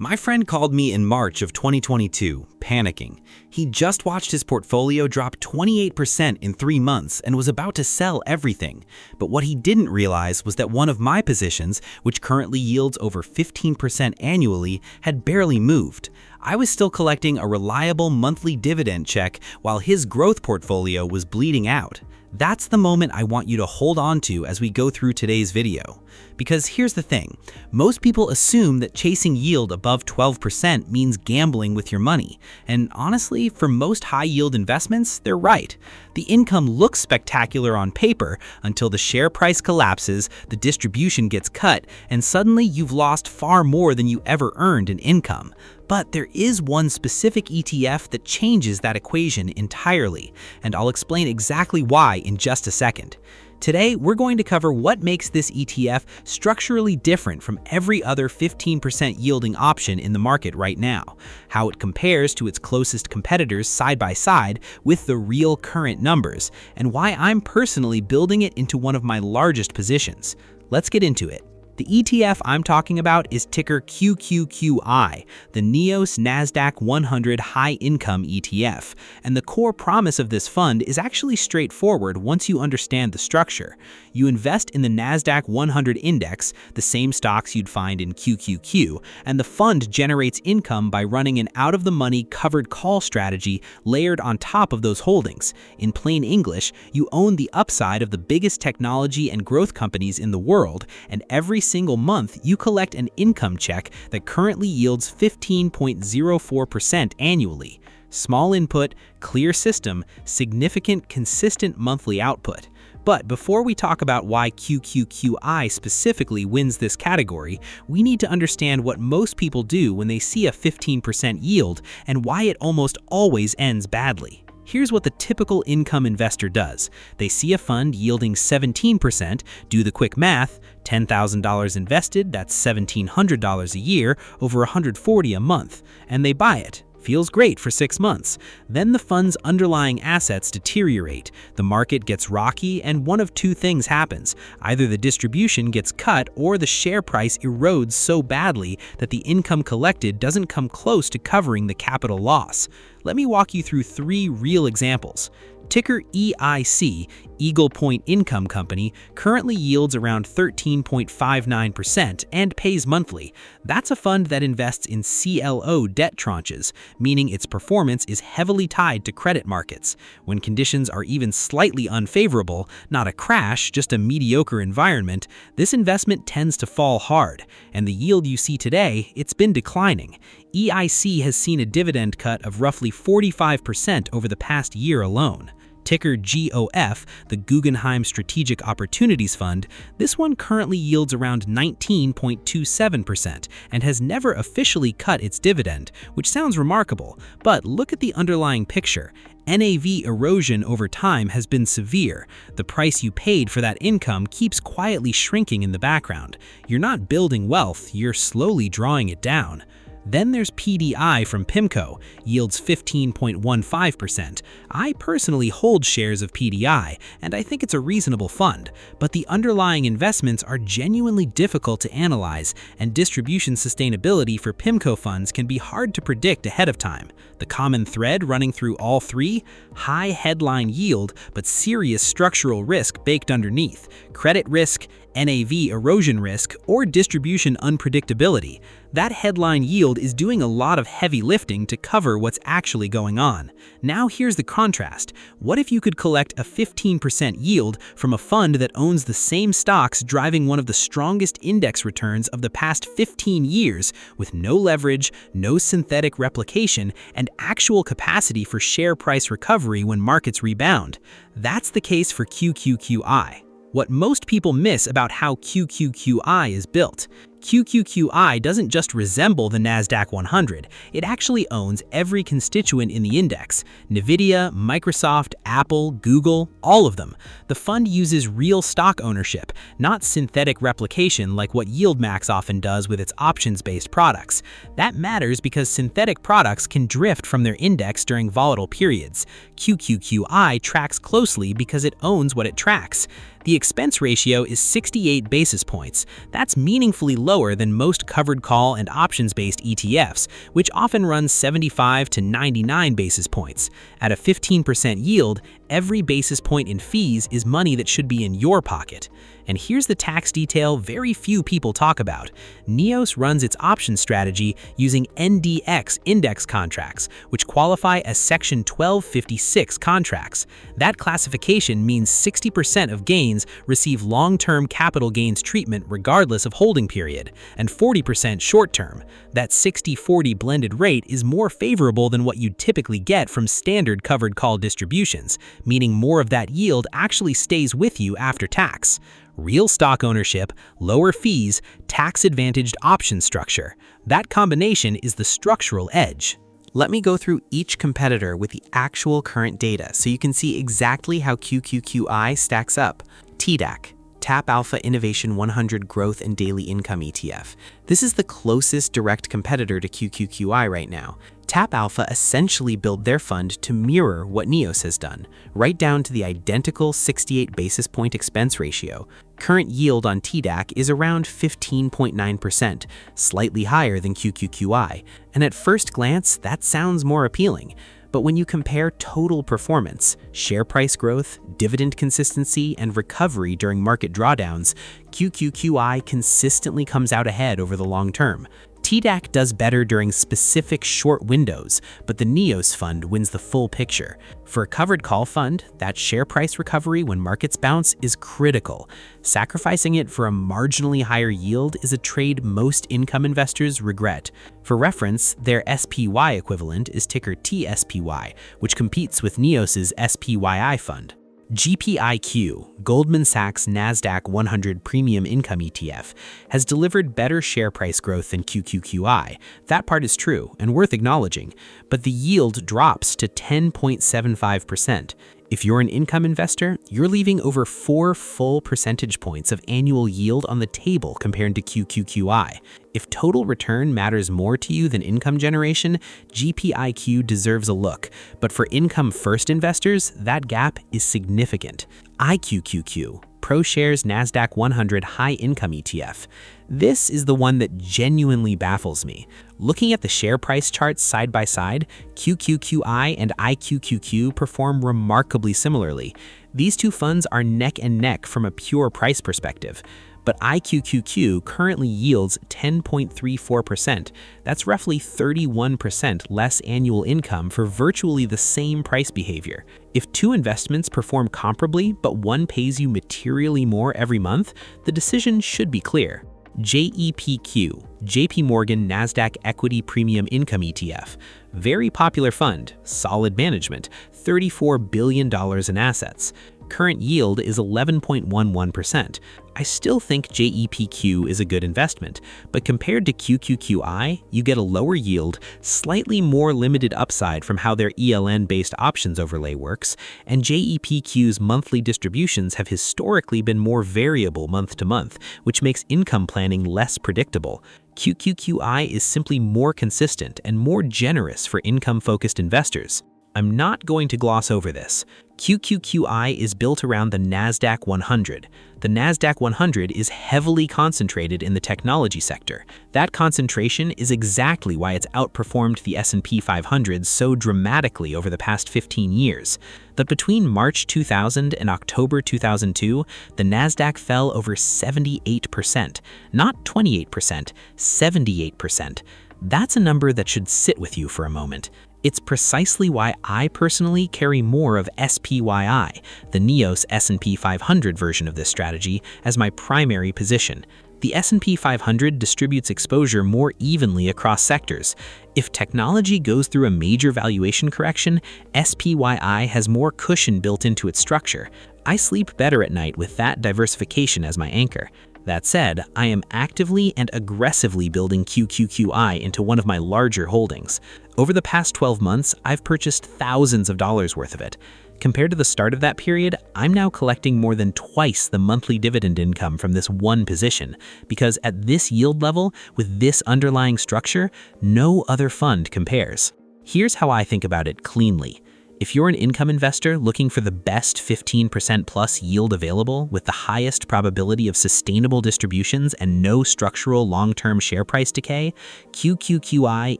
My friend called me in March of 2022, panicking. He just watched his portfolio drop 28% in 3 months and was about to sell everything. But what he didn't realize was that one of my positions, which currently yields over 15% annually, had barely moved. I was still collecting a reliable monthly dividend check while his growth portfolio was bleeding out. That's the moment I want you to hold on to as we go through today's video. Because here's the thing, most people assume that chasing yield above 12% means gambling with your money. And honestly, for most high-yield investments, they're right. The income looks spectacular on paper until the share price collapses, the distribution gets cut, and suddenly you've lost far more than you ever earned in income. But there is one specific ETF that changes that equation entirely, and I'll explain exactly why in just a second. Today, we're going to cover what makes this ETF structurally different from every other 15% yielding option in the market right now, how it compares to its closest competitors side by side with the real current numbers, and why I'm personally building it into one of my largest positions. Let's get into it. The ETF I'm talking about is ticker QQQI, the NEOS NASDAQ 100 High Income ETF, and the core promise of this fund is actually straightforward once you understand the structure. You invest in the NASDAQ 100 index, the same stocks you'd find in QQQ, and the fund generates income by running an out-of-the-money covered call strategy layered on top of those holdings. In plain English, you own the upside of the biggest technology and growth companies in the world, and every single month, you collect an income check that currently yields 15.04% annually. Small input, clear system, significant consistent monthly output. But before we talk about why QQQI specifically wins this category, we need to understand what most people do when they see a 15% yield and why it almost always ends badly. Here's what the typical income investor does. They see a fund yielding 17%, do the quick math, $10,000 invested, that's $1,700 a year, over $140 a month, and they buy it. Feels great for 6 months. Then the fund's underlying assets deteriorate, the market gets rocky, and one of two things happens. Either the distribution gets cut or the share price erodes so badly that the income collected doesn't come close to covering the capital loss. Let me walk you through 3 real examples. Ticker EIC, Eagle Point Income Company, currently yields around 13.59% and pays monthly. That's a fund that invests in CLO debt tranches, meaning its performance is heavily tied to credit markets. When conditions are even slightly unfavorable, not a crash, just a mediocre environment, this investment tends to fall hard. And the yield you see today, it's been declining. EIC has seen a dividend cut of roughly 45% over the past year alone. Ticker GOF, the Guggenheim Strategic Opportunities Fund, this one currently yields around 19.27% and has never officially cut its dividend, which sounds remarkable, but look at the underlying picture. NAV erosion over time has been severe. The price you paid for that income keeps quietly shrinking in the background. You're not building wealth, you're slowly drawing it down. Then there's PDI from PIMCO, yields 15.15%. I personally hold shares of PDI, and I think it's a reasonable fund, but the underlying investments are genuinely difficult to analyze, and distribution sustainability for PIMCO funds can be hard to predict ahead of time. The common thread running through all 3? High headline yield, but serious structural risk baked underneath. Credit risk, NAV erosion risk, or distribution unpredictability. That headline yield is doing a lot of heavy lifting to cover what's actually going on. Now here's the contrast. What if you could collect a 15% yield from a fund that owns the same stocks driving one of the strongest index returns of the past 15 years with no leverage, no synthetic replication, and actual capacity for share price recovery when markets rebound? That's the case for QQQI. What most people miss about how QQQI is built. QQQI doesn't just resemble the NASDAQ 100, it actually owns every constituent in the index. Nvidia, Microsoft, Apple, Google, all of them. The fund uses real stock ownership, not synthetic replication like what YieldMax often does with its options-based products. That matters because synthetic products can drift from their index during volatile periods. QQQI tracks closely because it owns what it tracks. The expense ratio is 68 basis points. That's meaningfully lower than most covered call and options-based ETFs, which often run 75 to 99 basis points. At a 15% yield, every basis point in fees is money that should be in your pocket. And here's the tax detail very few people talk about. NEOS runs its option strategy using NDX index contracts, which qualify as Section 1256 contracts. That classification means 60% of gains receive long-term capital gains treatment regardless of holding period, and 40% short-term. That 60-40 blended rate is more favorable than what you'd typically get from standard covered call distributions, meaning more of that yield actually stays with you after tax. Real stock ownership, lower fees, tax-advantaged option structure. That combination is the structural edge. Let me go through each competitor with the actual current data so you can see exactly how QQQI stacks up. TDAQ, Tap Alpha Innovation 100 Growth and Daily Income ETF. This is the closest direct competitor to QQQI right now. Tap Alpha essentially built their fund to mirror what NEOS has done, right down to the identical 68 basis point expense ratio. Current yield on TDAQ is around 15.9%, slightly higher than QQQI, and at first glance, that sounds more appealing. But when you compare total performance, share price growth, dividend consistency, and recovery during market drawdowns, QQQI consistently comes out ahead over the long term. TDAQ does better during specific short windows, but the NEOS fund wins the full picture. For a covered call fund, that share price recovery when markets bounce is critical. Sacrificing it for a marginally higher yield is a trade most income investors regret. For reference, their SPY equivalent is ticker TSPY, which competes with NEOS's SPYI fund. GPIQ, Goldman Sachs NASDAQ 100 Premium Income ETF, has delivered better share price growth than QQQI. That part is true and worth acknowledging, but the yield drops to 10.75%. If you're an income investor, you're leaving over 4 full percentage points of annual yield on the table compared to QQQI. If total return matters more to you than income generation, GPIQ deserves a look, but for income-first investors, that gap is significant. IQQQ, ProShares NASDAQ 100 High Income ETF. This is the one that genuinely baffles me. Looking at the share price charts side by side, QQQI and IQQQ perform remarkably similarly. These two funds are neck and neck from a pure price perspective. But IQQQ currently yields 10.34%. That's roughly 31% less annual income for virtually the same price behavior. If two investments perform comparably, but one pays you materially more every month, the decision should be clear. JEPQ, JP Morgan NASDAQ Equity Premium Income ETF. Very popular fund, solid management, $34 billion in assets. Current yield is 11.11%. I still think JEPQ is a good investment, but compared to QQQI, you get a lower yield, slightly more limited upside from how their ELN-based options overlay works, and JEPQ's monthly distributions have historically been more variable month to month, which makes income planning less predictable. QQQI is simply more consistent and more generous for income-focused investors. I'm not going to gloss over this. QQQI is built around the NASDAQ 100. The NASDAQ 100 is heavily concentrated in the technology sector. That concentration is exactly why it's outperformed the S&P 500 so dramatically over the past 15 years. But between March 2000 and October 2002, the NASDAQ fell over 78%. Not 28%, 78%. That's a number that should sit with you for a moment. It's precisely why I personally carry more of SPYI, the NEOS S&P 500 version of this strategy, as my primary position. The S&P 500 distributes exposure more evenly across sectors. If technology goes through a major valuation correction, SPYI has more cushion built into its structure. I sleep better at night with that diversification as my anchor. That said, I am actively and aggressively building QQQI into one of my larger holdings. Over the past 12 months, I've purchased thousands of dollars worth of it. Compared to the start of that period, I'm now collecting more than twice the monthly dividend income from this one position, because at this yield level, with this underlying structure, no other fund compares. Here's how I think about it cleanly. If you're an income investor looking for the best 15% plus yield available with the highest probability of sustainable distributions and no structural long-term share price decay, QQQI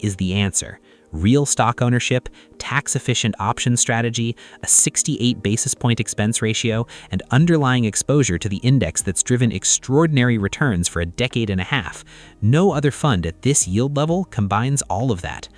is the answer. Real stock ownership, tax-efficient option strategy, a 68 basis point expense ratio, and underlying exposure to the index that's driven extraordinary returns for a decade and a half. No other fund at this yield level combines all of that.